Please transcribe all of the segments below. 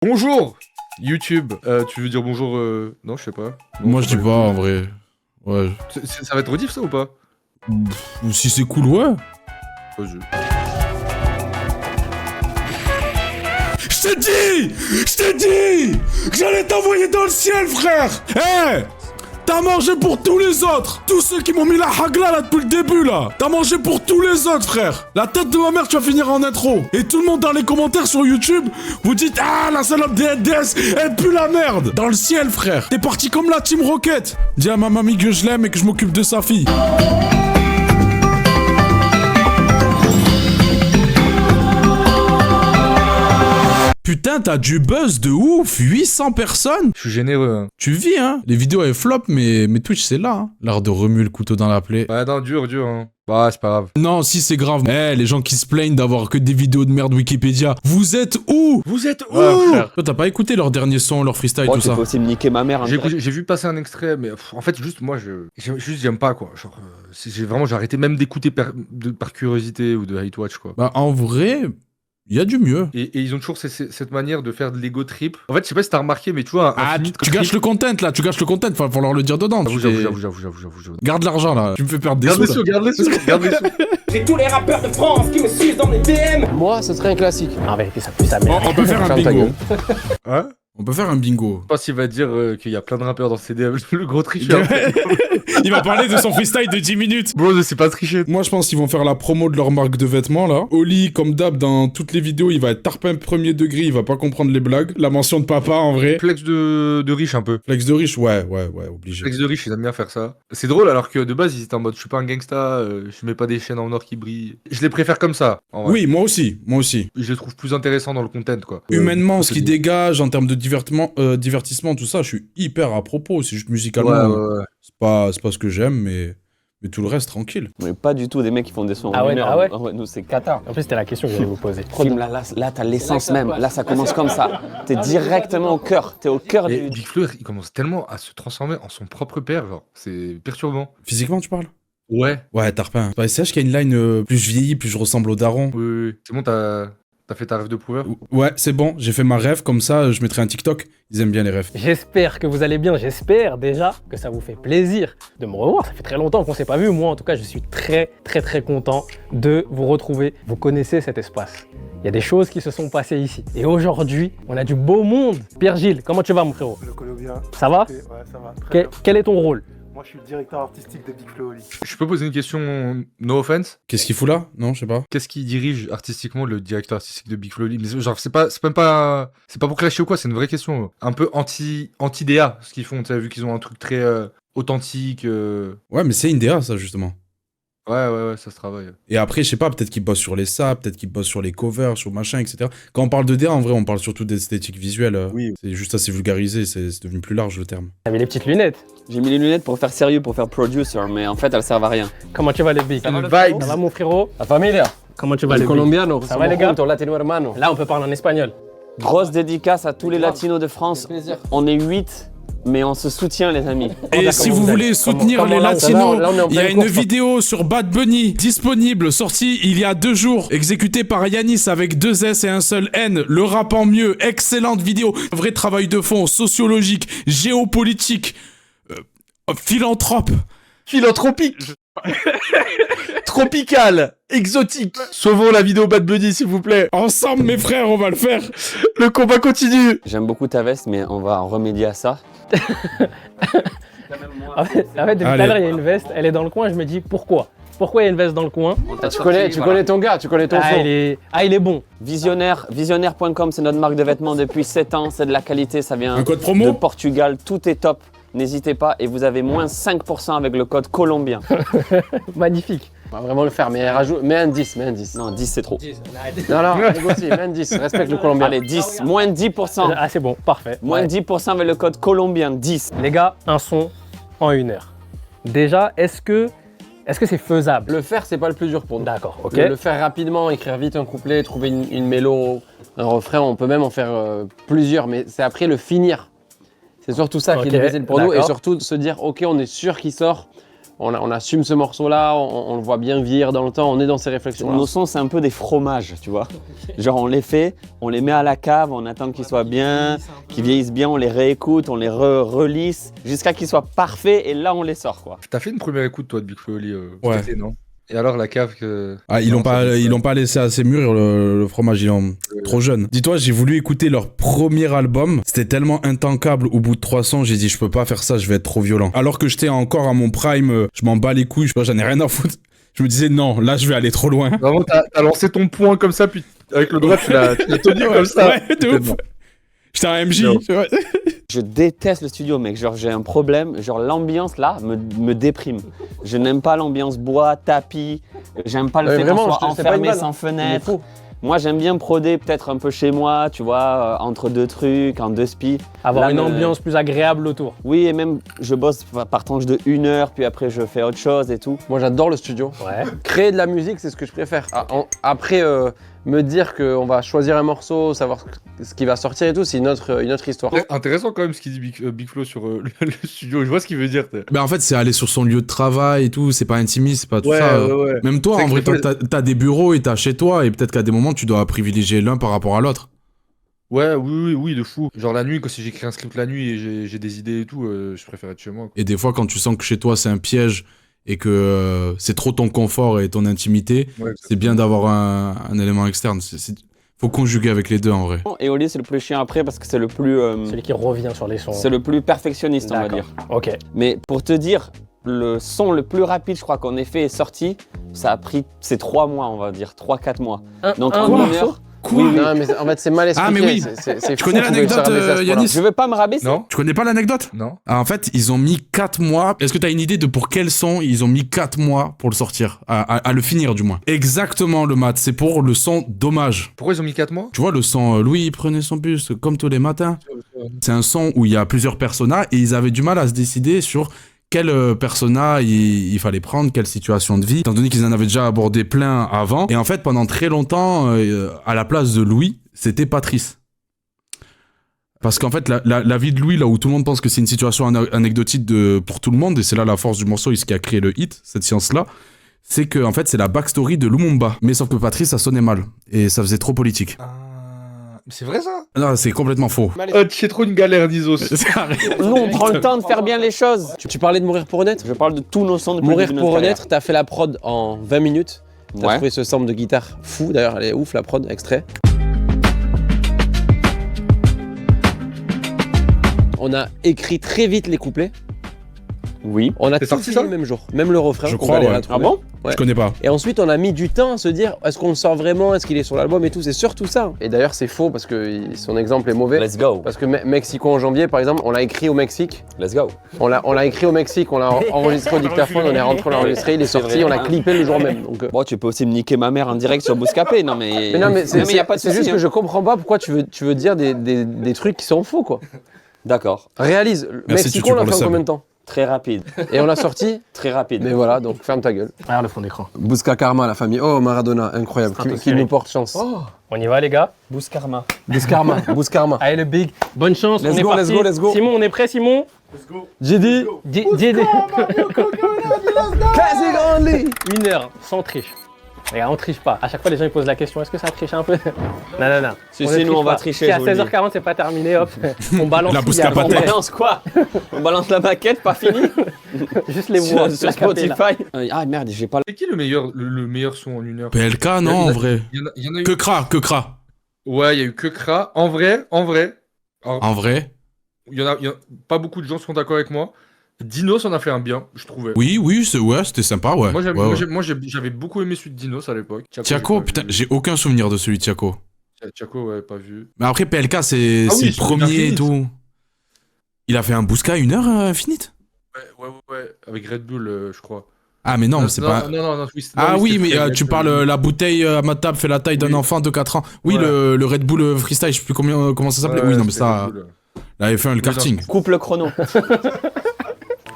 Bonjour YouTube. Tu veux dire bonjour Non, je sais pas. Non, Moi je dis pas en vrai. Ouais. Ça va être rediff ça ou pas? Ou si c'est cool, ouais. Je t'ai dit que j'allais t'envoyer dans le ciel, frère. Hé, t'as mangé pour tous les autres. Tous ceux qui m'ont mis la hagla là depuis le début là. T'as mangé pour tous les autres, frère. La tête de ma mère, tu vas finir en intro. Et tout le monde dans les commentaires sur YouTube, vous dites ah la salope des LDS, elle pue la merde. Dans le ciel, frère. T'es parti comme la Team Rocket. Dis à ma mamie que je l'aime et que je m'occupe de sa fille. Putain, t'as du buzz de ouf, 800 personnes. Je suis généreux. Hein. Tu vis, hein. Les vidéos, elles flop, mais Twitch, c'est là, hein. L'art de remuer le couteau dans la plaie. Ouais, non, dur, hein. Bah, c'est pas grave. Non, si, c'est grave. Eh, les gens qui se plaignent d'avoir que des vidéos de merde Wikipédia. Vous êtes où? Vous êtes où? Toi, t'as pas écouté leur dernier son, leur freestyle, tout ça? Tu peux aussi me niquer ma mère. J'ai vu passer un extrait, mais en fait, juste, moi, j'aime pas, quoi. Genre, j'ai arrêté même d'écouter par curiosité ou de hate watch, quoi. Bah, en vrai... Il y a du mieux. Et ils ont toujours cette manière de faire de l'ego trip. En fait, je sais pas si t'as remarqué, mais tu vois... Tu gâches le content, là. Tu gâches le content. Faut falloir le dire dedans. J'avoue. Garde l'argent, là. Tu me fais perdre des sous. Garde les sous. J'ai tous les rappeurs de France qui me suivent dans les DM. Moi, ce serait un classique. En vérité, ça pue sa mère. On peut faire un Ferme ta bingo. gueule. Hein? On peut faire un bingo. Je pense qu'il va dire qu'il y a plein de rappeurs dans ses DM. Le gros tricheur. Il va parler de son freestyle de 10 minutes. Bro, c'est pas tricher. Moi, je pense qu'ils vont faire la promo de leur marque de vêtements, là. Oli, comme d'hab, dans toutes les vidéos, il va être tarpin premier degré, il va pas comprendre les blagues. La mention de papa, en vrai. Flex de riche, un peu. Flex de riche, ouais, obligé. Flex de riche, ils aiment bien faire ça. C'est drôle, alors que de base, ils étaient en mode, je suis pas un gangsta, je mets pas des chaînes en or qui brillent. Je les préfère comme ça, en vrai. Oui, moi aussi. Je les trouve plus intéressants dans le content, quoi. Humainement, ce qui dégage en termes de divertissement, tout ça, je suis hyper à propos. C'est juste musicalement. Ouais. C'est pas ce que j'aime, mais tout le reste, tranquille. On est pas du tout des mecs qui font des sons. Ah ouais, en ah ouais. Nous, c'est cata. En plus, c'était la question que j'allais vous poser. Là, t'as l'essence même. Là, ça commence comme ça. T'es directement au cœur. T'es au cœur Et du... Big Flo, il commence tellement à se transformer en son propre père, genre. C'est perturbant. Physiquement, tu parles? Ouais. Ouais, tarpin. Bah, c'est qu'il y a une line plus je vieillis, plus je ressemble au daron. Oui. C'est bon, t'as fait ta rêve de prouveur? Ouais, c'est bon, j'ai fait ma rêve, comme ça, je mettrai un TikTok. Ils aiment bien les rêves. J'espère que vous allez bien, j'espère déjà que ça vous fait plaisir de me revoir. Ça fait très longtemps qu'on s'est pas vu. Moi, en tout cas, je suis très content de vous retrouver. Vous connaissez cet espace. Il y a des choses qui se sont passées ici. Et aujourd'hui, on a du beau monde. Pierre-Gilles, comment tu vas, mon frérot? Le colo bien. Ça va? Ouais, ça va. Très bien. Quel est ton rôle? Moi, je suis le directeur artistique de Big Flo Oli. Je peux poser une question, no offense? Qu'est-ce qu'il fout là? Non, je sais pas. Qu'est-ce qui dirige artistiquement le directeur artistique de Big Flo Oli? Mais genre, c'est pas pour clasher ou quoi, c'est une vraie question. Un peu anti-DA, ce qu'ils font, tu sais, vu qu'ils ont un truc très authentique. Ouais, mais c'est une DA, ça, justement. Ouais, ça se travaille. Et après, je sais pas, peut-être qu'ils bossent sur les saps, peut-être qu'ils bossent sur les covers, sur machin, etc. Quand on parle de DA, en vrai, on parle surtout d'esthétique visuelle. Oui. C'est juste assez vulgarisé, c'est devenu plus large le terme. T'as mis les petites lunettes. J'ai mis les lunettes pour faire sérieux, pour faire producer, mais en fait, elles servent à rien. Comment tu vas, les bigs? Ça va, mon frérot? La familia, Comment tu vas, el les bigs? colombiano, Ça va, les gars? juntos, latino hermano. Là, on peut parler en espagnol. Grosse dédicace à tous les latinos de France. Plaisir. On est 8, mais on se soutient, les amis. Et si vous voulez soutenir les latinos, là, on est en il y a pleine une course. vidéo sur Bad Bunny disponible, sortie il y a 2 jours, exécutée par Yanis avec 2 S et un seul N. Le rap en mieux, excellente vidéo, vrai travail de fond, sociologique, géopolitique, philanthrope. Philanthropique. Tropical, exotique. Sauvons la vidéo Bad Bunny, s'il vous plaît. Ensemble, mes frères, on va le faire. Le combat continue. J'aime beaucoup ta veste, mais on va remédier à ça. En fait, depuis tout à l'heure, il y a une veste, elle est dans le coin, je me dis pourquoi? Pourquoi il y a une veste dans le coin? Tu connais ton gars, tu connais ton son. Il est bon. Visionnaire.com, c'est notre marque de vêtements depuis 7 ans. C'est de la qualité, ça vient Un code de promo? Portugal. Tout est top. N'hésitez pas et vous avez moins 5% avec le code colombien. Magnifique. On va vraiment le faire, mais mets un 10, mets un 10. Non, 10 c'est trop. Non, négocie, mets un 10, respecte le colombien. Allez, 10, moins 10%. Ah, c'est bon, parfait. Moins Ouais. 10% avec le code colombien, 10. Les gars, un son en 1 heure. Déjà, est-ce que c'est faisable? Le faire, c'est pas le plus dur pour nous. D'accord, ok. Le faire rapidement, écrire vite un couplet, trouver une mélo, un refrain, on peut même en faire plusieurs, mais c'est après le finir. C'est surtout ça qui est Ok, difficile pour nous, et d'accord. surtout de se dire, ok, on est sûr qu'il sort on assume ce morceau-là, on le voit bien vieillir dans le temps, on est dans ces réflexions-là. Nos sons, c'est un peu des fromages, tu vois. Genre, on les fait, on les met à la cave, on attend qu'ils soient bien, qu'ils vieillissent bien, on les réécoute, on les relisse, jusqu'à qu'ils soient parfaits, et là, on les sort, quoi. T'as fait une première écoute, toi, de Big Flo et Oli Ouais. cet été, non? Et alors, la cave que... Ah, ils Non, l'ont pas laissé assez mûr, le fromage, ils l'ont trop jeune. Dis-toi, j'ai voulu écouter leur premier album. C'était tellement intankable au bout de 300, j'ai dit, je peux pas faire ça, je vais être trop violent. Alors que j'étais encore à mon prime, je m'en bats les couilles, je sais pas, j'en ai rien à foutre. Je me disais, non, là, je vais aller trop loin. Vraiment, t'as lancé ton poing comme ça, puis avec le doigt, tu l'as tenu comme ça. Ouais, de ouf. J'étais un MJ. Non. Ouais. Je déteste le studio, mec. Genre, j'ai un problème. Genre, l'ambiance, là, me déprime. Je n'aime pas l'ambiance bois, tapis. J'aime pas le fait qu'on soit c'est pas une enfermé vanne. sans Il est fenêtre. faux. Moi, j'aime bien broder peut-être un peu chez moi, tu vois, entre deux trucs, en deux spi. Avoir Là, une ambiance plus agréable autour. Oui, et même, je bosse par tranche de 1 heure, puis après, je fais autre chose et tout. Moi, j'adore le studio. Ouais. Créer de la musique, c'est ce que je préfère. Après, me dire qu'on va choisir un morceau, savoir ce qui va sortir et tout, c'est une autre histoire. Intéressant quand même ce qu'il dit Big Flo sur le studio. Je vois ce qu'il veut dire. Ben en fait, c'est aller sur son lieu de travail et tout, c'est pas intimiste, c'est pas tout ça. ouais. Même toi, C'est en vrai, que- t'as des bureaux et t'as chez toi, et peut-être qu'à des moments, tu dois privilégier l'un par rapport à l'autre. Ouais, oui, de fou. Genre la nuit, quand si j'écris un script la nuit et j'ai des idées et tout, je préfère être chez moi. Quoi. Et des fois, quand tu sens que chez toi, c'est un piège et que c'est trop ton confort et ton intimité, Ouais, c'est bien d'avoir un élément externe. Faut conjuguer avec les deux, en vrai. Et Oli, c'est le plus chiant après parce que c'est le plus, Celui qui revient sur les sons. c'est le plus perfectionniste, on va D'accord. dire. Ok. Mais pour te dire, le son le plus rapide, je crois qu'on ait fait est sorti, ça a pris, c'est 3 mois, on va dire, 3-4 mois. Donc en morceau 1 heure. Quoi Non, mais en fait, c'est mal expliqué. Ah, mais oui. C'est Tu fou connais qu'on veuille se l'anecdote, rabaisser à ce point-là. Yanis Je veux pas me rabaisser. Non Tu connais pas l'anecdote? Non. En fait, ils ont mis 4 mois. Est-ce que t'as une idée de pour quel son ils ont mis 4 mois pour le sortir? À le finir, du moins. Exactement, le mat. C'est pour le son Dommage. Pourquoi ils ont mis 4 mois? Tu vois, le son Louis prenait son bus comme tous les matins. C'est un son où il y a plusieurs personas et ils avaient du mal à se décider sur quel persona il fallait prendre, quelle situation de vie, étant donné qu'ils en avaient déjà abordé plein avant. Et en fait, pendant très longtemps, à la place de Louis, c'était Patrice. Parce qu'en fait, la vie de Louis, là où tout le monde pense que c'est une situation anecdotique pour tout le monde, et c'est là la force du morceau, et ce qui a créé le hit, cette science-là, c'est que en fait, c'est la backstory de Lumumba. Mais sauf que Patrice, ça sonnait mal. Et ça faisait trop politique. C'est vrai ça? Non, c'est complètement faux. C'est trop une galère d'Isos. Nous, on prend le temps de faire bien les choses. Tu parlais de Mourir pour renaître. Je parle de tous nos sons depuis le Mourir début de pour notre renaître, t'as fait la prod en 20 minutes. T'as Ouais. trouvé ce sample de guitare fou, d'ailleurs, elle est ouf la prod, extrait. On a écrit très vite les couplets. Oui. On a C'est tout sorti, fini ça le même jour. Même le refrain. Je qu'on crois, galère à ouais. trouver. Ah bon? Ouais. Je connais pas. Et ensuite, on a mis du temps à se dire, est-ce qu'on le sort vraiment? Est-ce qu'il est sur l'album et tout? C'est surtout ça. Et d'ailleurs, c'est faux parce que son exemple est mauvais. Let's go. Parce que Mexico en janvier, par exemple, on l'a écrit au Mexique. Let's go. On l'a écrit au Mexique, on l'a enregistré au dictaphone, on est rentré, on l'a enregistré, il est sorti, on l'a clippé le jour même. Donc, Bon, tu peux aussi me niquer ma mère en direct sur Bouscapé, non mais. mais non, mais y a pas de c'est souci, juste hein. que je comprends pas pourquoi tu veux dire des trucs qui sont faux, quoi. D'accord. Réalise. Merci, Mexico, Tutu, on l'a pour le fait en sub. combien de temps? Très rapide. Et on l'a sorti. Très rapide. Mais voilà, donc ferme ta gueule. Regarde le fond d'écran. Bousca Karma, la famille. Oh, Maradona, incroyable. Qui nous porte chance. On y va, les gars? Bouskarma. Bouskarma, Bouskarma. Allez, le big. Bonne chance. Let's on est go, parti. let's go. Simon, on est prêt, Simon? J'ai dit. JD. Classic only. 1 heure, sans triche. Regarde, on triche pas. À chaque fois, les gens ils posent la question, est-ce que ça triche un peu? Non. Si, si, nous, on va pas. tricher, Si à je vous le dis. 16h40, c'est pas terminé, hop, on balance. La ce qu'il y a. bouscapate. On balance quoi? On balance la maquette, pas fini? Juste les voix. Sur la capella. Spotify. Ah merde, j'ai pas. C'est qui le meilleur son en 1 heure? PLK, non, en vrai. Il y en a eu. Que Kra. Ouais, il y a eu que Kra. En vrai. Alors, En vrai. il y en a pas beaucoup de gens sont d'accord avec moi. Dinos en a fait un bien, je trouvais. Oui, c'était sympa, ouais. Moi, Ouais, ouais. j'avais beaucoup aimé celui de Dinos à l'époque. Tiako, putain, j'ai aucun souvenir de celui de Tiako. Tiako, ouais, pas vu. Mais après, PLK, c'est Ah oui, le c'est premier et Infinite. tout. Il a fait un Bousca 1 heure Infinite? Ouais, avec Red Bull, je crois. Ah, mais non, c'est pas. Non, oui, Ah oui, oui, c'était mais très tu Red parles Bull. la bouteille à ma table fait la taille d'un Oui. enfant de 4 ans. Oui, Ouais. le Red Bull freestyle, je sais plus comment ça s'appelait. Ouais, oui, non, mais c'était ça, Red Bull. il avait fait le karting. Coupe le chrono.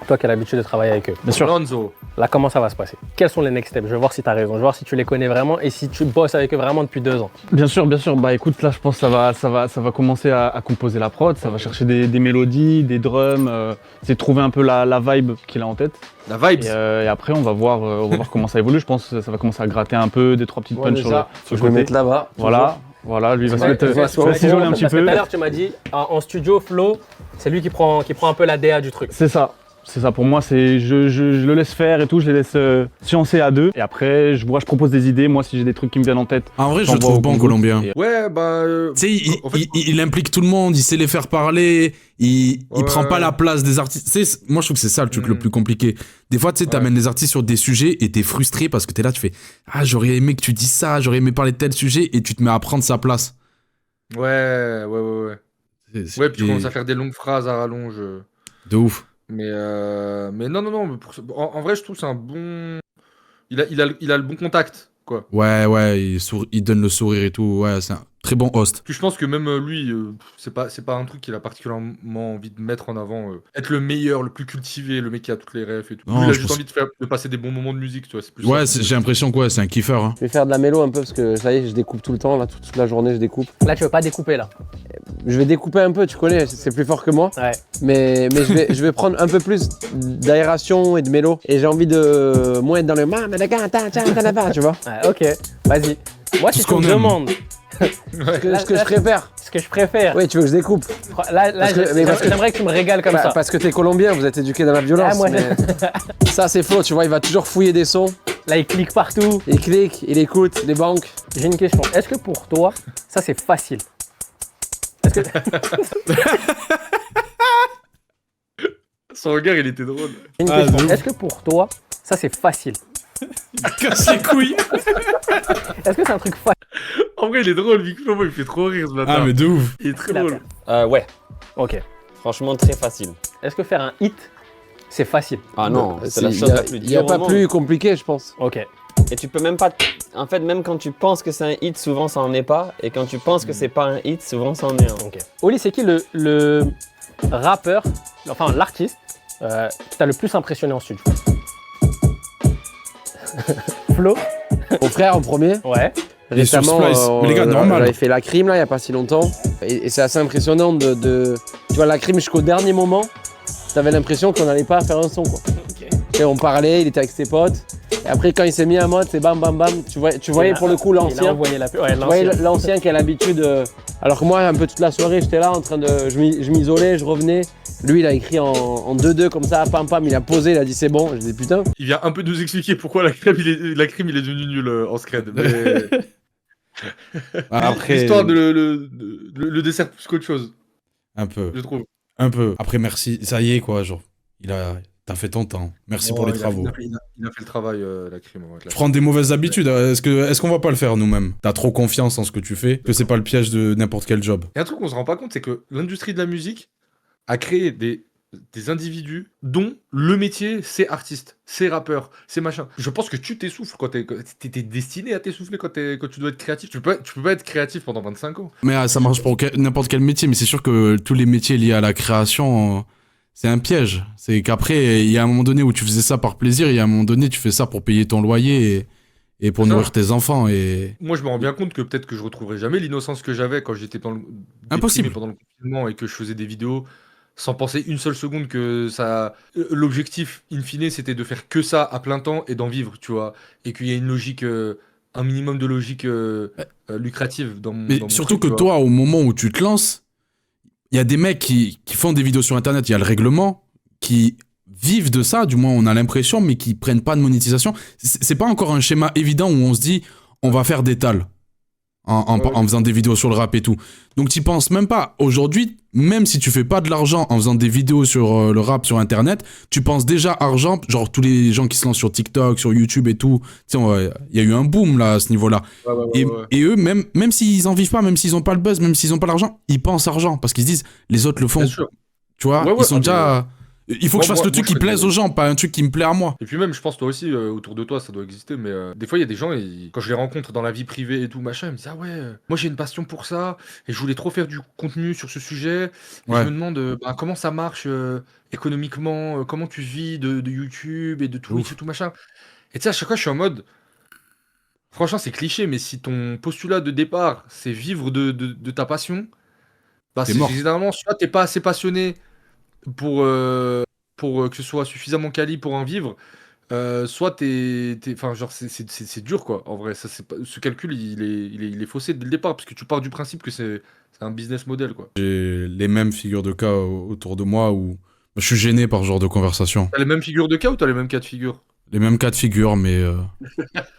Toi qui as l'habitude de travailler avec eux. Bien sûr. Lonzo. Là, comment ça va se passer? Quels sont les next steps? Je vais voir si tu as raison, je vais voir si tu les connais vraiment et si tu bosses avec eux vraiment depuis 2 ans. Bien sûr, bien sûr. Bah écoute, là je pense que ça va commencer à composer la prod, ça va chercher des mélodies, des drums, c'est trouver un peu la vibe qu'il a en tête. La vibe. Et après on va voir comment ça évolue. Je pense que ça va commencer à gratter un peu, 2-3 petites punches sur le je vais côté. mettre là-bas. Voilà, lui il va se Ouais, mettre, je vois, il va s'isoler un petit parce que peu. tout à l'heure, tu m'as dit, en studio, Flo, c'est lui qui prend un peu la DA du truc. C'est ça. C'est ça, pour moi, c'est je le laisse faire et tout, je les laisse sciencer à deux. Et après, je propose des idées. Moi, si j'ai des trucs qui me viennent en tête. En vrai, je j'envoie le trouve au bon, compte-gouttes. Colombien. Et- Ouais, bah. Tu sais, en fait, il implique tout le monde, il sait les faire parler, il Ouais. prend pas la place des artistes. Tu sais, moi je trouve que c'est ça le truc le plus compliqué. Des fois, tu sais, Ouais. t'amènes les artistes sur des sujets et t'es frustré parce que t'es là, tu fais ah, j'aurais aimé que tu dises ça, j'aurais aimé parler de tel sujet et tu te mets à prendre sa place. Ouais. Ouais, puis tu Et- commences à faire des longues phrases à rallonge. De ouf. Mais non. Mais en vrai, je trouve que c'est un bon. Il a le bon contact, quoi. Ouais, il donne le sourire et tout. Ouais, c'est un très bon host. Puis je pense que même lui, c'est pas un truc qu'il a particulièrement envie de mettre en avant. Être le meilleur, le plus cultivé, le mec qui a toutes les refs et tout. Non, Lui, il a je juste pense- envie de passer des bons moments de musique, tu vois. C'est plus Ouais, ça. j'ai l'impression que ouais, c'est un kiffeur. Hein. Je vais faire de la mélo un peu parce que ça y est, je découpe tout le temps, là, toute la journée, je découpe. Là, tu veux pas découper, là. Je vais découper un peu, tu connais, c'est plus fort que moi. Ouais. Mais je vais prendre un peu plus d'aération et de mélo. Et j'ai envie de moins être dans le tu vois. Ouais, ok, vas-y. Moi, si ce tu me qu'on aime. demandes Ce que je préfère. ce que je préfère, Oui, tu veux que je découpe. là, Parce que- j'aimerais que tu me régales comme ça. Parce que t'es colombien, vous êtes éduqué dans la violence. Ah, moi, mais ça, c'est faux, tu vois, il va toujours fouiller des sons. Là, il clique partout. Il clique, il écoute, les banques. J'ai une question. Est-ce que pour toi, ça, c'est facile? Est-ce que... Son regard, il était drôle. J'ai une Ah, question. de ouf. Est-ce que pour toi, ça, c'est facile? Casse les couilles. Est-ce que c'est un truc facile En vrai, il est drôle, Vic Flo, il me fait trop rire ce matin. Ah, mais de ouf. Il est très à drôle. faire? Ouais, Ok. franchement très facile. Est-ce que faire un hit, c'est facile? Ah non, c'est la Il chose y a- la plus Il n'y a dure pas au monde. plus compliqué, je pense. Ok. Et tu peux même pas. En fait, même quand tu penses que c'est un hit, souvent ça en est pas. Et quand tu penses que c'est pas un hit, souvent ça en est un. Ok. Oli, c'est qui le rappeur, enfin l'artiste, qui t'a le plus impressionné en studio? Flo? Mon frère en premier. Ouais. Il est sur Récemment, Splice. Mais les gars, normal. J'avais fait la crime là, il n'y a pas si longtemps. Et c'est assez impressionnant de. Tu vois, la crime jusqu'au dernier moment, t'avais l'impression qu'on n'allait pas faire un son, quoi. Et on parlait, il était avec ses potes. Et après, quand il s'est mis en mode, c'est bam bam bam. Tu voyais pour le coup Il a l'ancien. envoyé la... Ouais, Tu voyais l'ancien. l'ancien qui a l'habitude. Alors que moi, un peu toute la soirée, j'étais là en train de. Je m'isolais, je revenais. Lui, il a écrit en 2-2 comme ça, pam pam, il a posé, il a dit c'est bon. Je dis putain. Il vient un peu nous expliquer pourquoi la crime, il est devenu nul en scred. Mais... Après, Histoire de le dessert plus qu'autre chose, un peu. je trouve. Un peu. Après, merci. Ça y est, quoi. Genre, t'as fait ton temps. Merci pour les travaux. Il a fait le travail, la crime. Ouais, Prendre des mauvaises habitudes, est-ce qu'on va pas le faire nous-mêmes? T'as trop confiance en ce que tu fais que c'est pas le piège de n'importe quel job. Et un truc qu'on se rend pas compte, c'est que l'industrie de la musique a créé des individus dont le métier, c'est artiste, c'est rappeur, c'est machin. Je pense que tu t'essouffles quand t'es destiné à t'essouffler quand tu dois être créatif. Tu peux pas être créatif pendant 25 ans. Mais ça marche pour n'importe quel métier, mais c'est sûr que tous les métiers liés à la création, c'est un piège. C'est qu'après, il y a un moment donné où tu faisais ça par plaisir, et il y a un moment donné, tu fais ça pour payer ton loyer et pour Ça. nourrir tes enfants. Et Moi, je me rends bien compte que peut-être que je retrouverai jamais l'innocence que j'avais quand j'étais Impossible. déprimé pendant le confinement et que je faisais des vidéos sans penser une seule seconde que ça. L'objectif, in fine, c'était de faire que ça à plein temps et d'en vivre, tu vois. Et qu'il y a une logique, un minimum de logique lucrative dans mon. Mais dans mon surtout truc, que tu vois. toi, au moment où tu te lances, il y a des mecs qui font des vidéos sur Internet, il y a le règlement, qui vivent de ça, du moins on a l'impression, mais qui prennent pas de monétisation. C'est pas encore un schéma évident où on se dit, on va faire des tals en faisant des vidéos sur le rap et tout. Donc t'y penses même pas. Aujourd'hui, même si tu fais pas de l'argent en faisant des vidéos sur le rap sur Internet, tu penses déjà argent, genre tous les gens qui se lancent sur TikTok, sur YouTube et tout. Tu sais, il y a eu un boom là à ce niveau-là. Et eux, même s'ils en vivent pas, même s'ils ont pas le buzz, même s'ils ont pas l'argent, ils pensent argent parce qu'ils se disent les autres le font. Bien sûr. Tu vois, Ouais, ils sont ah, déjà. Il faut que je fasse le truc qui plaise aux gens, pas un truc qui me plaît à moi. Et puis même, je pense toi aussi, autour de toi, ça doit exister, mais des fois, il y a des gens, quand je les rencontre dans la vie privée et tout, machin, ils me disent ah ouais, moi j'ai une passion pour ça, et je voulais trop faire du contenu sur ce sujet. Et Ouais. je me demande bah, comment ça marche économiquement, comment tu vis de YouTube et de Twitch Ouf. et tout machin. Et tu sais, à chaque fois, je suis en mode, franchement, c'est cliché, mais si ton postulat de départ, c'est vivre de ta passion, bah, T'es c'est mort. généralement, soit t'es pas assez passionné pour que ce soit suffisamment quali pour en vivre, soit enfin, genre, c'est dur, quoi, en vrai. Ça, ce calcul, il est faussé dès le départ, parce que tu pars du principe que c'est un business model, quoi. J'ai les mêmes figures de cas autour de moi où je suis gêné par ce genre de conversation. T'as les mêmes figures de cas ou t'as les mêmes cas de figure? Les mêmes cas de figure, mais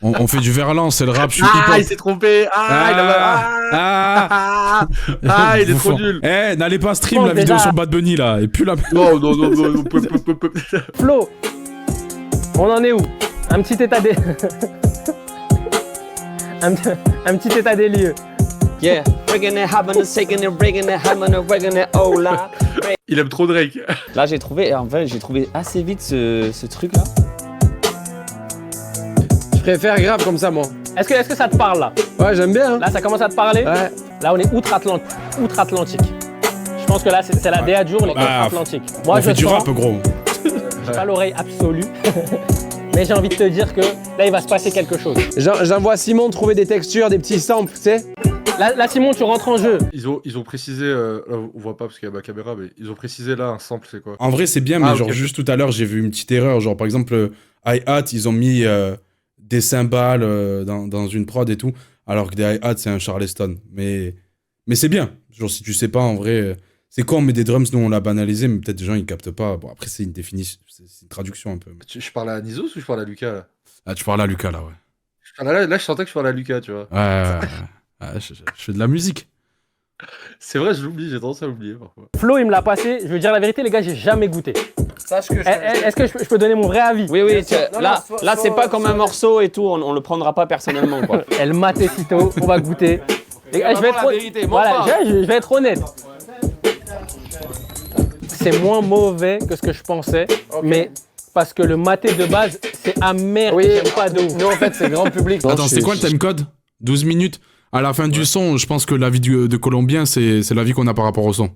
on fait du verlan, c'est le rap, je suis Ah, hip-hop. il s'est trompé! Il est trop Bouffon. nul! Eh, n'allez pas stream Bon, la vidéo déjà. sur Bad Bunny là, et puis la... Non, non, non, non, Flo, on en est où? Un petit état des... un petit état des lieux. Yeah, breaking it, having it, shaking it, breaking it, having it, breaking it, oh là. Il aime trop Drake. Là, j'ai trouvé assez vite ce truc-là. Je préfère grave comme ça, moi. Est-ce que ça te parle là? Ouais, j'aime bien. Hein. Là, ça commence à te parler? Ouais. Là, on est outre-Atlantique. Je pense que là, c'est la DA de jour, les outre-Atlantique. Moi, on fait du sens, rap, gros. j'ai pas l'oreille absolue, mais j'ai envie de te dire que là, il va se passer quelque chose. J'envoie Simon trouver des textures, des petits samples, tu sais. Là, Simon, tu rentres en jeu. Ils ont précisé, là, on voit pas parce qu'il y a ma caméra, mais ils ont précisé là un sample, c'est quoi? En vrai, c'est bien, mais Ah, genre, ok. juste tout à l'heure, j'ai vu une petite erreur. Genre, par exemple, hi-hat, ils ont mis des cymbales dans une prod et tout, alors que des hi-hat, c'est un Charleston. Mais c'est bien. Genre, si tu sais pas, en vrai, c'est quand on met des drums, nous, on l'a banalisé, mais peut-être des gens, ils captent pas. Bon, après, c'est une définition, c'est une traduction un peu. Je parle à Nizos ou je parle à Lucas là? Ah, tu parles à Lucas, là, ouais. Là, je sentais que je parlais à Lucas, tu vois. Ouais, je fais de la musique. C'est vrai, je l'oublie, j'ai tendance à l'oublier parfois. Flo, il me l'a passé. Je veux dire la vérité, les gars, j'ai jamais goûté. Sache que Est-ce que je peux donner mon vrai avis? Oui, Non, là, non, là c'est pas comme un morceau et tout, on le prendra pas personnellement, quoi. Elle mate et sitôt, on va goûter. Les gars, je vais être vérité, voilà, je vais être honnête. C'est moins mauvais que ce que je pensais, mais parce que le maté de base, c'est amer, Oui. j'aime pas de ouf. Nous, en fait, c'est grand public. Attends, c'est quoi le timecode 12 minutes. À la fin du son, je pense que l'avis de Colombien, c'est l'avis qu'on a par rapport au son.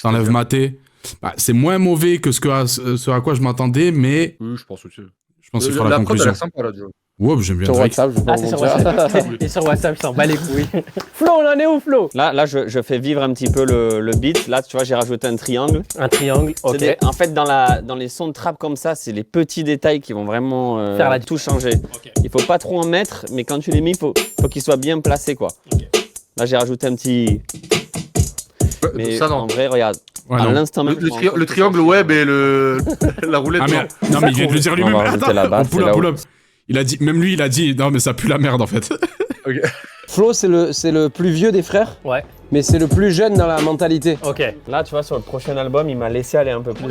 T'enlèves maté. Bah, c'est moins mauvais que ce à quoi je m'attendais, mais Oui, je pense aussi. je pense qu'il fera la La prod, elle conclusion. a sympa là, tu vois. Ouais, bah, j'aime bien Sur Drake. WhatsApp, je vais pas Ah, vous c'est sur mentir. WhatsApp. Et sur WhatsApp, je s'en bats les couilles. Flo, on en est où, Flo? Là, je fais vivre un petit peu le beat. Là, tu vois, j'ai rajouté un triangle. Un triangle, C'est ok. en fait, dans les sons de trap comme ça, c'est les petits détails qui vont vraiment Faire la tout changer. Il faut pas trop en mettre, mais quand tu les mets, faut qu'ils soient bien placés, quoi. Là, j'ai rajouté un petit... Mais Ça, en non. vrai, regarde, Ouais, à non. l'instant même... Le triangle web et la roulette. Ah, non. mais non, mais il vient de le dire On lui-même. va rajouter la Attends, basse, pull c'est up, là pull où- up. Il a dit, même lui, il a dit, non, mais ça pue la merde en fait. Flo, c'est le plus vieux des frères, Ouais, mais c'est le plus jeune dans la mentalité. ok. Là, tu vois, sur le prochain album, il m'a laissé aller un peu plus.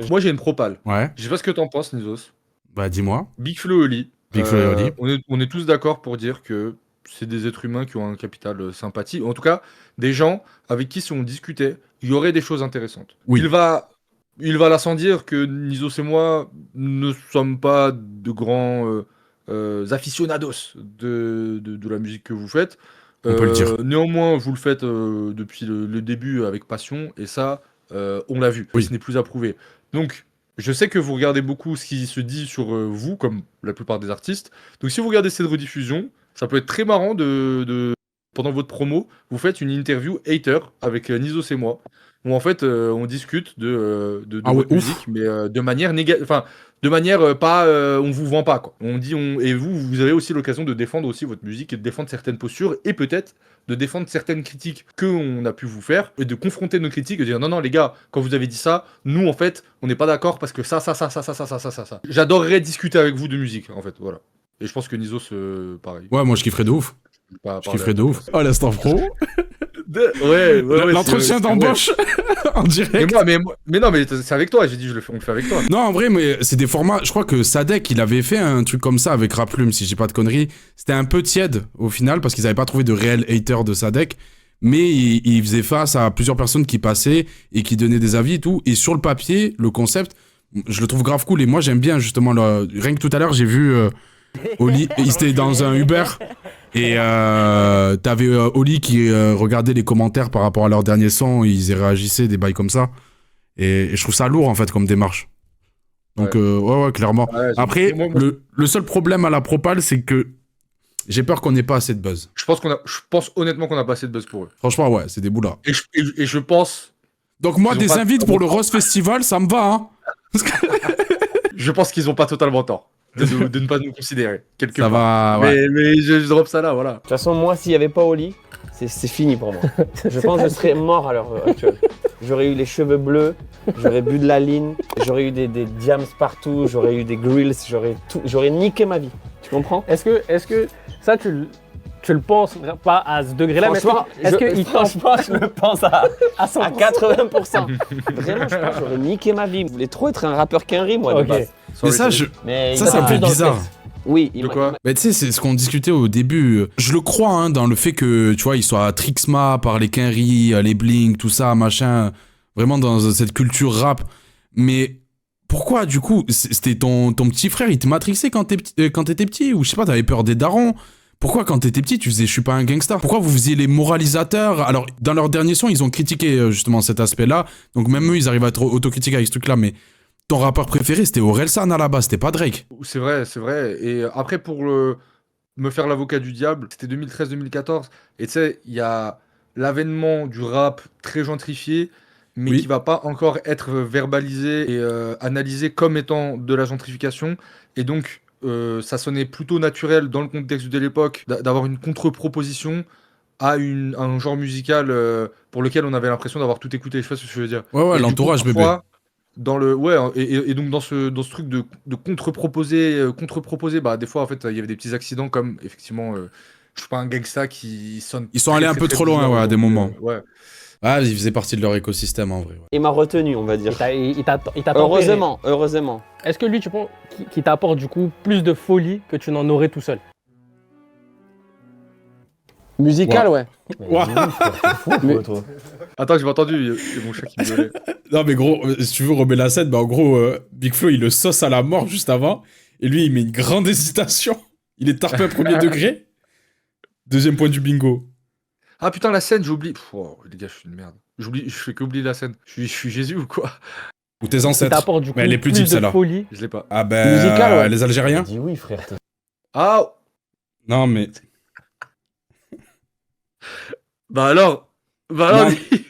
Moi, j'ai une propale. Ouais, Je sais pas ce que t'en penses, Nizos. bah dis-moi. Big Flo et Oli. Big Flo et Oli. On est tous d'accord pour dire que c'est des êtres humains qui ont un capital sympathie. En tout cas, des gens avec qui, si on discutait, il y aurait des choses intéressantes. Oui. Il va là sans dire que Nizos et moi ne sommes pas de grands aficionados de la musique que vous faites. On peut le dire. Néanmoins, vous le faites depuis le début avec passion, et ça, on l'a vu. Oui. Ce n'est plus à prouver. Donc, je sais que vous regardez beaucoup ce qui se dit sur vous, comme la plupart des artistes. Donc, si vous regardez cette rediffusion, ça peut être très marrant pendant votre promo, vous faites une interview hater avec Nizos et moi, où en fait, on discute de Ah ouais, votre ouf. musique, mais de manière négative. Enfin, de manière pas, on vous vend pas, quoi. On dit, et vous avez aussi l'occasion de défendre aussi votre musique et de défendre certaines postures, et peut-être de défendre certaines critiques qu'on a pu vous faire, et de confronter nos critiques et de dire non, les gars, quand vous avez dit ça, nous, en fait, on n'est pas d'accord parce que ça. J'adorerais discuter avec vous de musique, en fait, voilà. Et je pense que Nizos, pareil. Ouais, moi je kifferais de ouf. Je vais pas Je parler kifferais à- de ouf. Oh, l'instant pro. Ouais, L'entretien c'est- d'embauche en Mais direct. non, mais c'est avec toi, j'ai dit, on le fait avec toi. Non, en vrai, mais c'est des formats. Je crois que Sadek, il avait fait un truc comme ça avec Raplume, si j'ai pas de conneries. C'était un peu tiède au final, parce qu'ils avaient pas trouvé de réel hater de Sadek. mais il faisait face à plusieurs personnes qui passaient et qui donnaient des avis et tout. Et sur le papier, le concept, je le trouve grave cool. Et moi, j'aime bien justement, rien que tout à l'heure, j'ai vu Oli, il était dans un Uber. Et t'avais Oli qui regardait les commentaires par rapport à leur dernier son, ils y réagissaient, des bails comme ça. Et je trouve ça lourd en fait comme démarche. Donc ouais, clairement. Ouais, Après, moi, le seul problème à la propale, c'est que j'ai peur qu'on n'ait pas assez de buzz. je pense honnêtement qu'on a pas assez de buzz pour eux. Franchement, ouais, c'est des boulards. Et je pense, Donc moi, Ils ont des pas- invites pour le Rose Festival, ça me va, hein. je pense qu'ils ont pas totalement tort de ne pas nous considérer quelque Ça part. va, ouais. Mais je drop ça là, voilà. De toute façon, moi, s'il n'y avait pas Oli, c'est fini pour moi. Je pense que je serais mort à l'heure actuelle. J'aurais eu les cheveux bleus, j'aurais bu de la ligne, j'aurais eu des diams partout, j'aurais eu des grills, j'aurais niqué ma vie. Tu comprends? Est-ce que ça, tu le penses pas à ce degré-là, mais Franchement, est-ce qu'il franchement, je le pense à 100%? 80%. Vraiment, je pense que j'aurais niqué ma vie. Je voulais trop être un rappeur qu'Henry, moi, de Ok. base. Mais ça, Mais ça, il ça m'a me plus fait dans le bizarre. texte. Oui, il De m'a- quoi? Mais tu sais, c'est ce qu'on discutait au début. Je le crois, hein, dans le fait que, tu vois, il soit Trixma par les Kenry, les Blink, tout ça, machin. Vraiment dans cette culture rap. Mais pourquoi, du coup, c'était ton petit frère, il te matrixait quand t'étais petit? Ou je sais pas, t'avais peur des darons? Pourquoi, quand t'étais petit, tu faisais « je suis pas un gangster » Pourquoi vous faisiez les moralisateurs? Alors, dans leur dernier son, ils ont critiqué justement cet aspect-là. Donc même eux, ils arrivent à être autocritiques avec ce truc-là. Mais ton rappeur préféré, c'était Orelsan à la base, c'était pas Drake. C'est vrai, c'est vrai. Et après, pour me faire l'avocat du diable, c'était 2013-2014. Et tu sais, il y a l'avènement du rap très gentrifié, mais Oui. qui va pas encore être verbalisé et analysé comme étant de la gentrification. Et donc, ça sonnait plutôt naturel dans le contexte de l'époque d'avoir une contre-proposition à un genre musical pour lequel on avait l'impression d'avoir tout écouté. Je sais pas ce que je veux dire. Ouais, Et du coup, l'entourage, bébé. parfois, dans le ouais et donc dans ce truc de contre-proposer, bah des fois en fait il y avait des petits accidents comme effectivement je suis pas un gangsta qui sonne Ils sont allés un peu trop loin, bizarre, ouais, à des donc, moments. ouais. Ah, ils faisaient partie de leur écosystème, en vrai. Ouais. Il m'a retenu, on va dire. Il t'a tempéré. Heureusement. Est-ce que lui, tu penses qu'il t'apporte du coup plus de folie que tu n'en aurais tout seul? Musical, ouais. Attends, j'ai pas entendu, il y a mon chat qui me gueulait. Non, mais gros, si tu veux remettre la scène, bah en gros, Big Flo, il le sauce à la mort juste avant. Et lui, il met une grande hésitation. Il est tarpé à premier degré. Deuxième point du bingo. Ah putain, la scène, j'ai oublié. Pff, oh, les gars, je suis une merde. Je fais qu'oublier la scène. Je suis Jésus ou quoi? Ou tes Il ancêtres. t'apporte du coup Mais elle est plus plus deep, de celle-là. folie. Je l'ai pas. Ah ben, Musical, ouais. les Algériens. Dis oui, frère. Ah Non, mais... bah alors Non, Oui,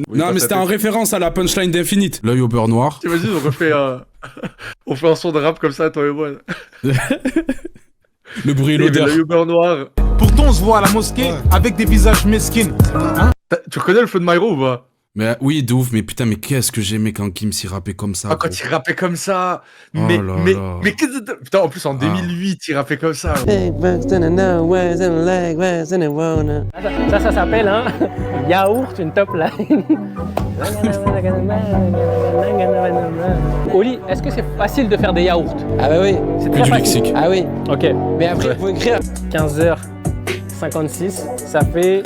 non pas mais sa c'était en tête. référence à la punchline d'Infinite. L'œil au beurre noir. T'imagines, on fait un son de rap comme ça, toi et moi. Le bruit et Il y avait l'odeur. l'œil au beurre noir. Pourtant, on se voit à la mosquée avec des visages mesquines. Tu reconnais le flow de Myro ou pas? Mais oui, de ouf. Mais putain, mais qu'est-ce que j'aimais quand Kim s'y rappait comme ça. Ah, quand gros. il rappait comme ça. Oh Mais, là mais, là. mais qu'est-ce que putain, en plus en 2008, il rappait comme ça. Ça s'appelle un yaourt, une top line. Oli, est-ce que c'est facile de faire des yaourts? Ah bah oui. C'est Que très du facile. lexique. Ah oui. Ok, Mais après, il faut écrire. 15h56, ça fait,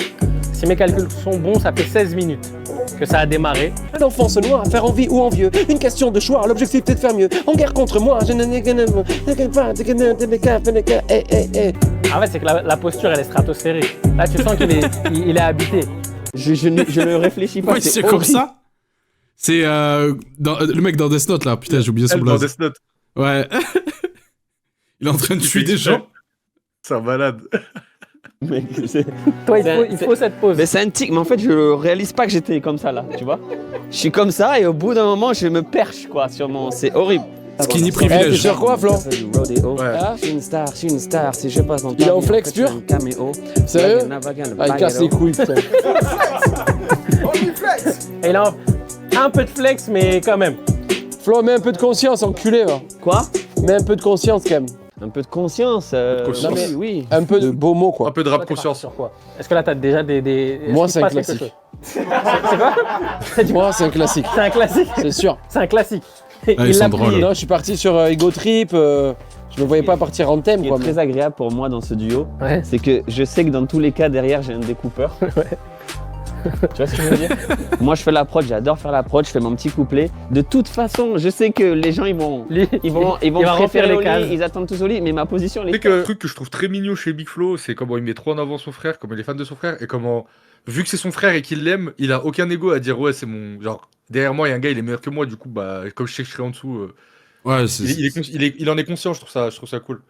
si mes calculs sont bons, ça fait 16 minutes que ça a démarré. L'enfance noire à faire envie ou envieux. Une question de choix, l'objectif était de faire mieux. En guerre contre moi, je ne En fait, c'est que la posture, elle est stratosphérique. Là, tu sens qu'il est habité. Je ne réfléchis pas. Ouais, c'est comme ça. C'est le mec dans Death Note, là. Putain, j'ai oublié son Elle dans blaze. Death Note. Ouais. Il est en train de Il tuer fait des exprès. gens. C'est un malade. Toi, C'est- il faut cette pause. Mais c'est un tic, mais en fait, je réalise pas que j'étais comme ça là, tu vois. Je suis comme ça et au bout d'un moment, je me perche quoi sur mon. C'est horrible. Skinny Eh, t'es privilège. sur quoi, Flo? Ouais. Je suis une star, si je passe dans Il est en flex pur? Sérieux? Ah, il casse les couilles, putain. Et là, un peu de flex, mais quand même. Flo, mets un peu de conscience, enculé, va. Quoi? Mets un peu de conscience, quand même. Un peu de conscience. conscience. Non, mais oui. Un peu de beaux mots, quoi. Un peu de rap conscience. Sur quoi? Est-ce que là, t'as déjà des... est-ce Moi, qu'il c'est se un passe quelque classique. chose C'est quoi? Moi, c'est un classique. C'est un classique. C'est sûr. C'est un classique. ils sont drôles. Non, je suis parti sur Ego Trip. Je me voyais pas partir en thème, Ce qui quoi. est très agréable pour moi dans ce duo, Ouais. c'est que je sais que dans tous les cas, derrière, j'ai un découpeur. Tu vois ce que je veux dire? Moi, je fais la prod, j'adore faire la prod, je fais mon petit couplet. De toute façon, je sais que les gens, ils vont Lui, préférer remplir les au cases. lit, ils attendent tous au lit, mais ma position, elle Tu est sais que le truc que je trouve très mignon chez Big Flo, c'est comment il met trop en avant son frère, comment il est fan de son frère, et comment, vu que c'est son frère et qu'il l'aime, il a aucun ego à dire ouais, c'est mon. Genre, derrière moi, il y a un gars, il est meilleur que moi, du coup, bah, comme je sais que je serai en dessous, Ouais, il en est conscient, je trouve ça cool.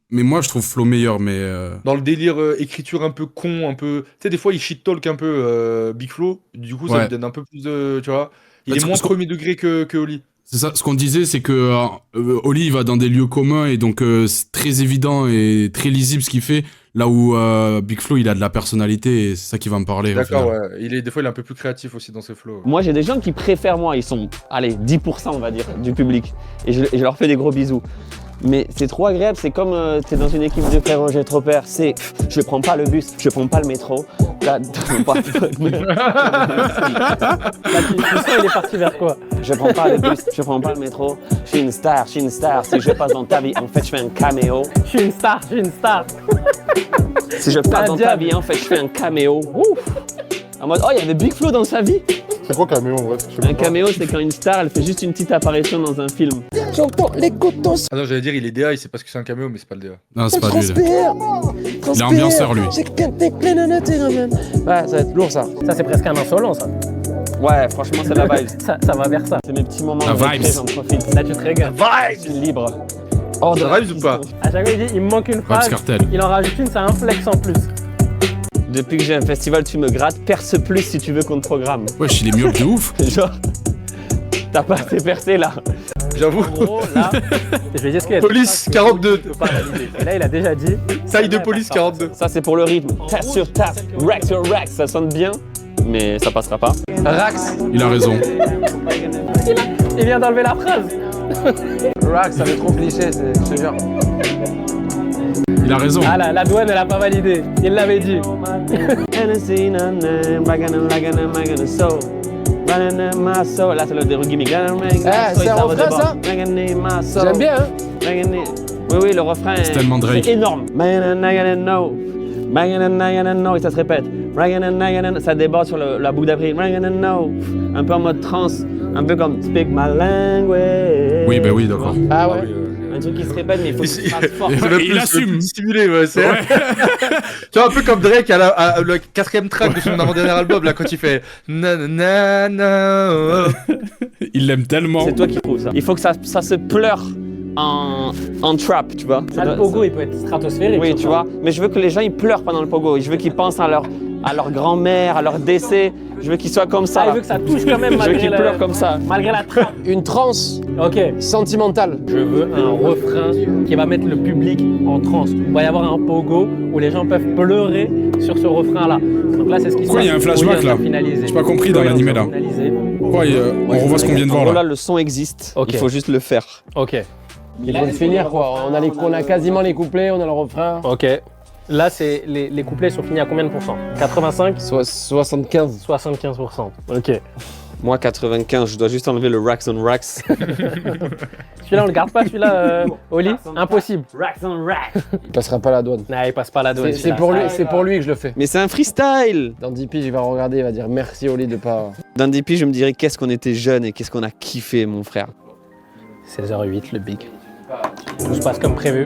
mais moi, je trouve Flo meilleur, mais. Dans le délire écriture un peu con, un peu. Tu sais, des fois, il shit talk un peu Big Flo, du coup, ça Ouais. lui donne un peu plus de. Tu vois, il Parce est moins que- premier degré que Oli. C'est ça, ce qu'on disait, c'est que Oli, il va dans des lieux communs et donc c'est très évident et très lisible ce qu'il fait. Là où Big Flo, il a de la personnalité et c'est ça qui va me parler. au D'accord, final. ouais. Des fois, il est un peu plus créatif aussi dans ses flows. Moi, j'ai des gens qui préfèrent moi. Ils sont, allez, 10% on va dire, du public. Et je leur fais des gros bisous. Mais c'est trop agréable. C'est comme t'es dans une équipe de frères, j'ai trop peur. C'est, je prends pas le bus, je prends pas le métro. Là, Là, tu sens, il est parti vers quoi? je prends pas le bus, je prends pas le métro. Je suis une star, je suis une star. Si je passe dans ta vie, en fait, je fais un caméo. Je suis une star, je suis une star. Si je passe dans ta diable. vie, en fait, je fais un caméo. Ouf. En mode, oh, il y avait Big Flo dans sa vie. C'est quoi caméo en vrai? Un caméo, c'est quand une star, elle fait juste une petite apparition dans un film. Ah non, j'allais dire, il est DA, il sait pas ce que c'est un caméo, mais c'est pas le DA. Non, c'est pas lui. là. Il est ambianceur, lui. Ouais, ça va être lourd, ça. Ça, c'est presque un insolent, ça. Ouais, franchement, c'est la vibe. Ça va vers ça. C'est mes petits moments La de récré, vibes. j'en profite. Là, tu te régales. Je suis libre. Hors de Ça la rhymes ou pas? À chaque fois, il dit, il me manque une Vibes phrase. Cartel. Il en rajoute une, ça a un flex en plus. Depuis que j'ai un festival, tu me grattes, perce plus si tu veux qu'on te programme. Wesh, il est myope de ouf. Genre, t'as pas assez percé là. J'avoue. En gros, là, je vais dire ce qu'il y a. Police 42. Et là, il a déjà dit. Taille de police 42. Ça, c'est pour le rythme. Tape sur tape, rack sur rack, ça sonne bien, mais ça passera pas. Rax. Il a raison. Il vient d'enlever la phrase. Rax, ça fait trop cliché, je te jure. Il a raison. Ah là, la douane, elle a pas validé. Il l'avait dit. Là, c'est le déroul gimmick. c'est un refrain, ça? J'aime bien, hein? Oui, oui, le refrain C'est tellement Drake. c'est énorme. Et ça se répète. Ça déborde sur la boucle d'après. Un peu en mode trance, un peu comme Speak My Language. Oui, bah oui, d'accord. Ah ouais? Un truc qui se répète, mais il faut que ça fasse fort. C'est le Il plus assume. stimulé, ouais. C'est tu vois, un peu comme Drake à le 4ème track de son avant-dernier album, là, quand il fait nanana. Il l'aime tellement. C'est toi qui trouves ça. Il faut que ça se pleure en trap, tu vois. Ah, le pogo, il peut être stratosphérique. Oui, sur tu ça. vois. Mais je veux que les gens ils pleurent pendant le pogo. Je veux qu'ils pensent à leur grand-mère, à leur décès. Je veux qu'ils soient comme ça. Ah, il veut que ça touche quand même Je veux malgré qu'ils pleurent comme ça. malgré la trappe. Une transe Ok. sentimentale. Je veux un refrain qui va mettre le public en transe. Il va y avoir un pogo où les gens peuvent pleurer sur ce refrain-là. Donc là, c'est ce qui se Pourquoi passe. il y a un flashback, William là va finaliser. J'ai pas compris dans l'animé, là. Finaliser. Pourquoi on revoit ce qu'on vient de voir En gros, là. là, le son existe. Ok. Il faut juste le faire. Ok. Il faut le finir, quoi. On a quasiment les couplets, on a le refrain. Ok. Là, c'est les couplets sont finis à combien de pourcents? 85? 75. 75%. Ok. Moi, 95, je dois juste enlever le racks on racks. Celui-là, on le garde pas, celui-là, Oli? Impossible. Racks on racks. Il passera pas la douane. Non, il passe pas la douane. C'est pour lui que je le fais. Mais c'est un freestyle. Dans DP, il va regarder, il va dire merci Oli de pas. Dans DP, je me dirais qu'est-ce qu'on était jeunes et qu'est-ce qu'on a kiffé, mon frère. 16h08, le big. Tout se passe comme prévu.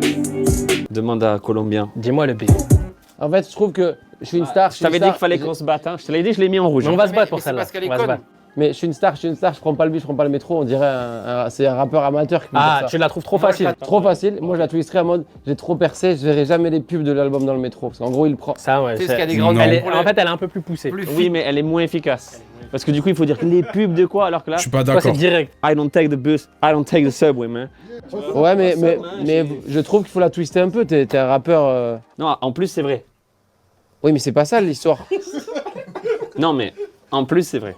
Demande à Colombien. Dis-moi le big. En fait, je trouve que je suis une star. Je t'avais dit qu'il fallait qu'on se batte. Hein. Je te l'avais dit, je l'ai mis en rouge. Mais on va se battre pour c'est celle-là. parce qu'elle est On va se conne. battre. Mais je suis une star, je prends pas le bus, je prends pas le métro, on dirait c'est un rappeur amateur qui me dit Ah, ça. tu la trouves trop facile. Trop facile, moi je la twisterais en mode j'ai trop percé, je verrai jamais les pubs de l'album dans le métro. Parce qu'en gros il prend. Ça, ouais. Qu'est-ce c'est- qu'il y a des grandes Non. Elle est- En fait, elle est un peu plus poussée. Oui, mais elle est moins efficace. Parce que du coup, il faut dire les pubs de quoi alors que là. Je suis pas Toi, c'est d'accord. direct. I don't take the bus, I don't take the subway, man. Ouais mais je trouve qu'il faut la twister un peu, t'es un rappeur. Non, en plus, c'est vrai. Oui mais c'est pas ça l'histoire. Non, mais en plus, c'est vrai.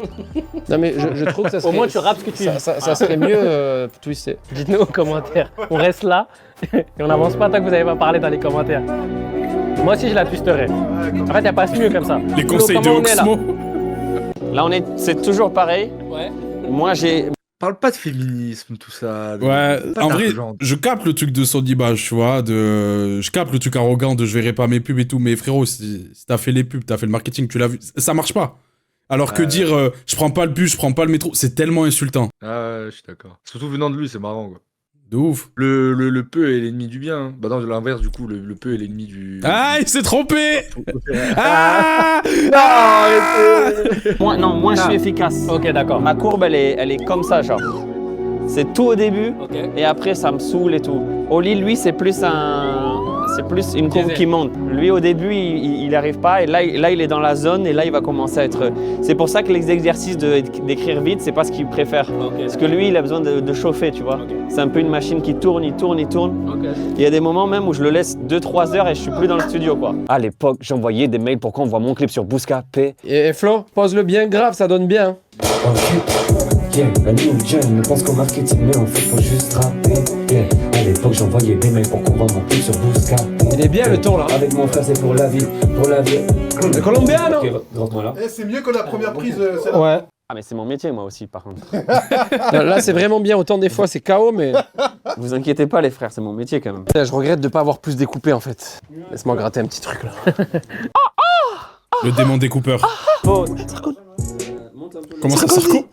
Non mais je trouve que ça serait. Au moins, tu rappes ce que tu dis. ça serait mieux twister. Dites-nous aux commentaires. On reste là et on n'avance pas tant que vous n'avez pas parlé dans les commentaires. Moi aussi, je la twisterai. En fait, il n'y a pas mieux comme ça. Les Flo, conseils de comment on est là? Oxmo. Là, c'est toujours pareil. Ouais. Moi, j'ai Parle pas de féminisme, tout ça. Ouais, Pas en vrai, d'argent. je capte le truc de son image, tu vois, je capte le truc arrogant de je verrai pas mes pubs et tout, mais frérot, si t'as fait les pubs, t'as fait le marketing, tu l'as vu, ça marche pas. Alors que dire je prends pas le bus, je prends pas le métro, c'est tellement insultant. Ah ouais, je suis d'accord. Surtout venant de lui, c'est marrant, quoi. De ouf. Le peu est l'ennemi du bien. Hein. Bah non, de l'inverse, du coup, le peu est l'ennemi du... Ah, il s'est trompé. Ah Moi, je suis efficace. Ok, d'accord. Ma courbe, elle est comme ça, genre. C'est tout au début, Ok. et après, ça me saoule et tout. Oli, lui, c'est plus une courbe qui monte. Lui, au début, il arrive pas, et là, il est dans la zone, et là, il va commencer à être... C'est pour ça que les exercices d'écrire vite, c'est pas ce qu'il préfère. Parce que lui, il a besoin de chauffer, tu vois. Ok. C'est un peu une machine qui tourne, il tourne. Ok. Il y a des moments même où je le laisse 2-3 heures et je suis plus dans le studio, quoi. À l'époque, j'envoyais des mails pour qu'on voit mon clip sur Bouscapé. Et Flo, pose-le bien grave, ça donne bien. La new gen ne pense qu'au marketing, mais en fait faut juste rapper. À l'époque j'envoyais des mails pour qu'on vende mon clip sur Bouscapé. Il est bien le ton là. Avec mon frère c'est pour la vie, pour la vie. Le Colombien, non? Ok, rentre-moi là. Eh, c'est mieux que la première prise, celle-là. Ouais. Ah mais c'est mon métier moi aussi par contre. Là, c'est vraiment bien. Autant des fois, c'est KO, mais Vous inquiétez pas les frères, c'est mon métier quand même. putain, je regrette de pas avoir plus découpé en fait. Laisse-moi gratter un petit truc là. Le démon découpeur. Oh, Comment ça, Sarko?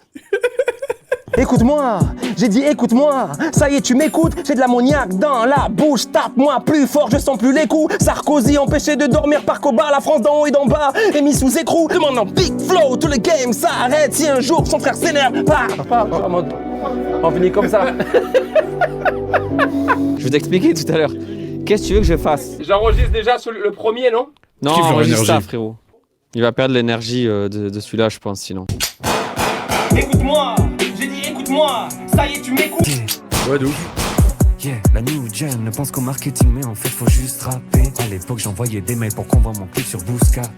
Écoute-moi, j'ai dit écoute-moi, ça y est tu m'écoutes, j'ai de l'ammoniaque dans la bouche, tape-moi plus fort, je sens plus les coups, Sarkozy empêché de dormir par Cobar, la France d'en haut et d'en bas, est mis sous écrou, demandant Big Flow, tout le game s'arrête, si un jour son frère s'énerve, pas en mode... On finit comme ça. Je vais t'expliquer tout à l'heure. Qu'est-ce que tu veux que je fasse? J'enregistre déjà sur le premier, non? Non, Kiffe leur enregistre ça énergie. frérot. Il va perdre l'énergie de celui-là je pense sinon. Écoute-moi, j'ai dit écoute-moi, ça y est tu m'écoutes. Ouais, de ouf. Yeah, la new gen ne pense qu'au marketing, mais en fait faut juste rapper. À l'époque j'envoyais des mails pour qu'on voit mon clip sur Bouscapé.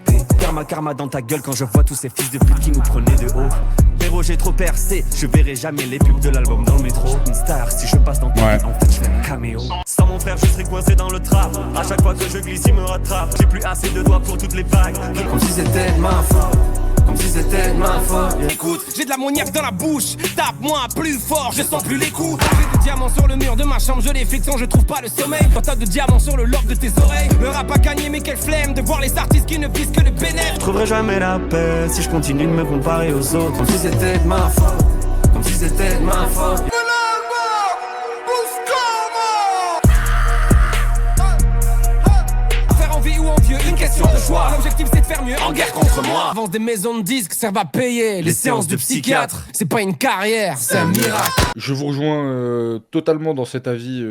Karma dans ta gueule quand je vois tous ces fils de pute qui nous prenaient de haut. Héros j'ai trop percé, je verrai jamais les pubs de l'album dans le métro. Une star si je passe dans ta Ouais. vie, en fait je fais un caméo. Sans mon frère je serais coincé dans le trap. À chaque fois que je glisse il me rattrape. J'ai plus assez de doigts pour toutes les vagues. Comme si c'était de ma faute. Comme si c'était de ma faute. Écoute, j'ai de l'ammoniaque dans la bouche, tape-moi plus fort, je sens plus les coups. J'ai des diamants sur le mur de ma chambre, je les fixe quand je trouve pas le sommeil. Tant de diamants sur le lobe de tes oreilles. Le rap a gagné mais quelle flemme de voir les artistes qui ne visent que le bénéfice. Je trouverai jamais la paix si je continue de me comparer aux autres. Comme si c'était de ma faute. Comme si c'était de ma faute. Faire en vie ou en Dieu, une question de choix. L'objectif c'est de faire mieux en guerre contre moi. Avance des maisons de disques servent à payer les séances de psychiatre. C'est pas une carrière, c'est un miracle. Je vous rejoins totalement dans cet avis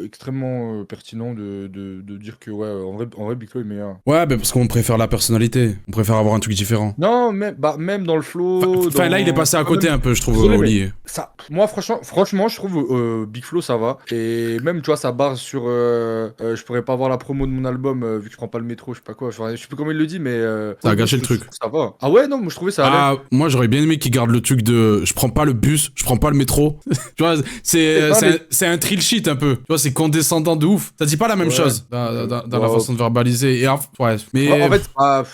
extrêmement pertinent de dire que, ouais, en vrai Big Flo est meilleur. Ouais, bah parce qu'on préfère la personnalité. On préfère avoir un truc différent. Non, même dans le flow. Enfin, là, il est passé à côté un peu, je trouve, Désolé, Oli. Ça, moi, franchement, je trouve Big Flo, ça va. Et même, tu vois, ça barre sur. Je pourrais pas voir la promo de mon album vu que je prends pas le métro, je sais pas quoi. Enfin, je sais plus comment il le dit, mais. Ça a gâché le truc. Ça va. Ah ouais, non, moi, je trouvais ça allait. Ah, moi j'aurais bien aimé qu'ils gardent le truc de je prends pas le bus, je prends pas le métro. Tu vois, c'est un trill shit un peu. Tu vois, c'est condescendant de ouf. Ça dit pas la même Ouais. chose dans la Ouais. façon de verbaliser. Et ouais, mais En fait,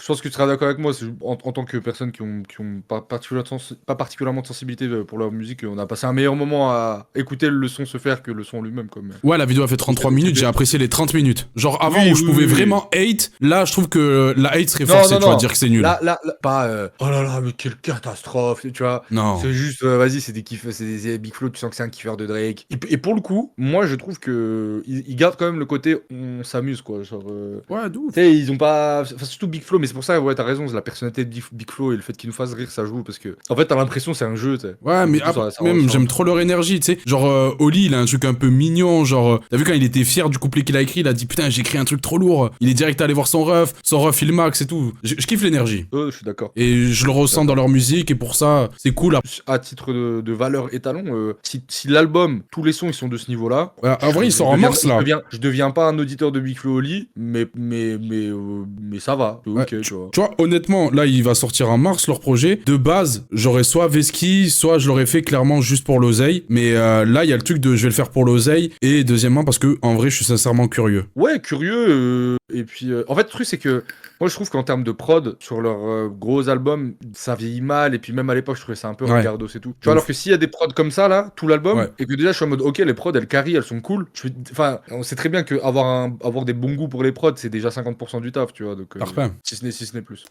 je pense que tu seras d'accord avec moi. En tant que personne qui ont pas particulièrement de sensibilité pour leur musique, on a passé un meilleur moment à écouter le son se faire que le son lui-même. ouais, la vidéo a fait 33 minutes, j'ai apprécié les 30 minutes. Genre avant Oui, où je oui, pouvais oui. vraiment hate, là je trouve que la hate serait Non, forcée, non, tu vois, non. dire que c'est nul. Là, pas oh là là, mais quelle catastrophe, tu vois. Non. C'est juste, vas-y, c'est des kiffs, c'est des Big Flo, tu sens que c'est un kiffeur de Drake. Et pour le coup, moi je trouve que ils gardent quand même le côté on s'amuse, quoi. Genre, Ouais, d'ouf. tu sais, ils ont pas. Enfin, surtout Big Flo, mais c'est pour ça, ouais, t'as raison, c'est la personnalité de Big Flo et le fait qu'il nous fasse rire, ça joue parce que, en fait, t'as l'impression c'est un jeu, tu sais. Ouais, mais même j'aime trop leur énergie, tu sais. Genre, Oli, il a un truc un peu mignon. Genre, t'as vu quand il était fier du couplet qu'il a écrit, il a dit putain, j'ai écrit un truc trop lourd. Il est direct allé voir son ref, il max et tout. Je kiffe l'énergie. Je suis d'accord. Et je le ressens dans leur musique, et pour ça, c'est cool. À titre de valeur étalon, si l'album, tous les sons, ils sont de ce niveau-là. Ouais, en vrai, ils sont en mars là. Je deviens pas un auditeur de Big Flo Oli, mais ça va. Ouais, Ok, tu vois. Tu vois, honnêtement, là, il va sortir en mars leur projet. De base, j'aurais soit Veski, soit je l'aurais fait clairement juste pour l'oseille. Mais là, il y a le truc de je vais le faire pour l'oseille. Et deuxièmement, parce que en vrai, je suis sincèrement curieux. Ouais, curieux. Et puis, En fait, le truc, c'est que moi, je trouve qu'en termes de prod, sur leurs gros albums, ça vieillit mal. Et puis même à l'époque, je trouvais ça un peu Ouais. regardos et tout. Tu vois, alors que s'il y a des prods comme ça, là, tout l'album, Ouais. et que déjà, je suis en mode, ok, les prods, elles carry, elles sont cool. Enfin, on sait très bien qu'avoir avoir des bons goûts pour les prods, c'est déjà 50% du taf, tu vois. Donc, Parfait. si ce n'est plus.